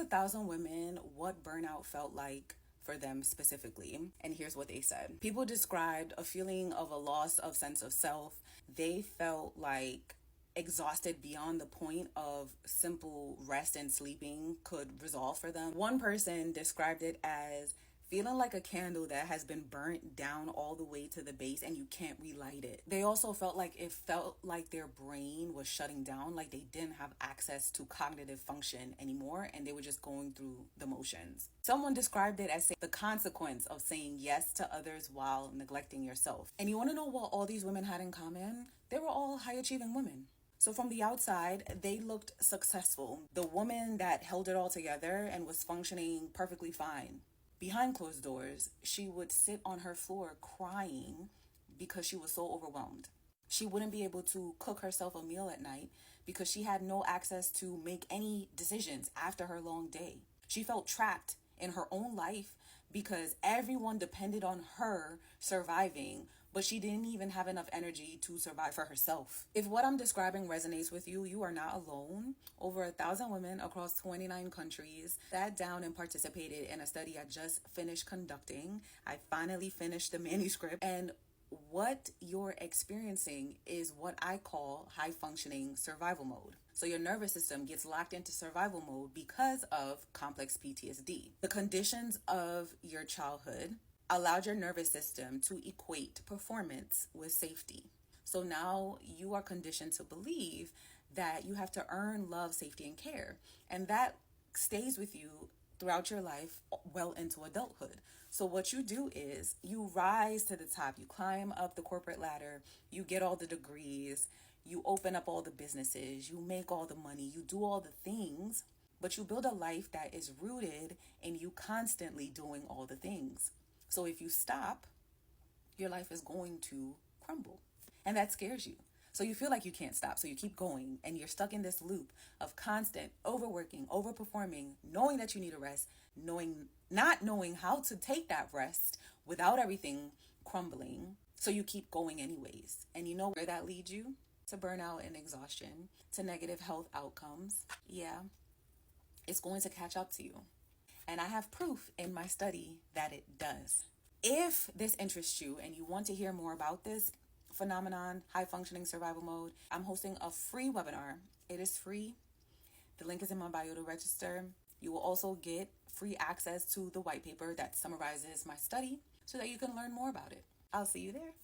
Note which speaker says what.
Speaker 1: asked 1,000 women what burnout felt like for them specifically, and here's what they said. People described a feeling of a loss of sense of self. They felt like exhausted beyond the point of simple rest and sleeping could resolve for them. One person described it as feeling like a candle that has been burnt down all the way to the base and you can't relight it. They also felt like their brain was shutting down, like they didn't have access to cognitive function anymore and they were just going through the motions. Someone described it as the consequence of saying yes to others while neglecting yourself. And you want to know what all these women had in common? They were all high achieving women. So from the outside, they looked successful. The woman that held it all together and was functioning perfectly fine. Behind closed doors, she would sit on her floor crying because she was so overwhelmed. She wouldn't be able to cook herself a meal at night because she had no access to make any decisions after her long day. She felt trapped in her own life because everyone depended on her surviving, but she didn't even have enough energy to survive for herself. If what I'm describing resonates with you, you are not alone. Over 1,000 women across 29 countries sat down and participated in a study I just finished conducting. I finally finished the manuscript, and what you're experiencing is what I call high functioning survival mode. So your nervous system gets locked into survival mode because of complex PTSD. The conditions of your childhood allowed your nervous system to equate performance with safety. So now you are conditioned to believe that you have to earn love, safety, and care. And that stays with you throughout your life well into adulthood. So what you do is you rise to the top, you climb up the corporate ladder, you get all the degrees, you open up all the businesses, you make all the money, you do all the things, but you build a life that is rooted in you constantly doing all the things. So if you stop, your life is going to crumble. And that scares you. So you feel like you can't stop. So you keep going and you're stuck in this loop of constant overworking, overperforming, knowing that you need a rest, not knowing how to take that rest without everything crumbling. So you keep going anyways. And you know where that leads you? To burnout and exhaustion, to negative health outcomes. Yeah, it's going to catch up to you. And I have proof in my study that it does. If this interests you and you want to hear more about this phenomenon, high functioning survival mode, I'm hosting a free webinar. It is free. The link is in my bio to register. You will also get free access to the white paper that summarizes my study so that you can learn more about it. I'll see you there.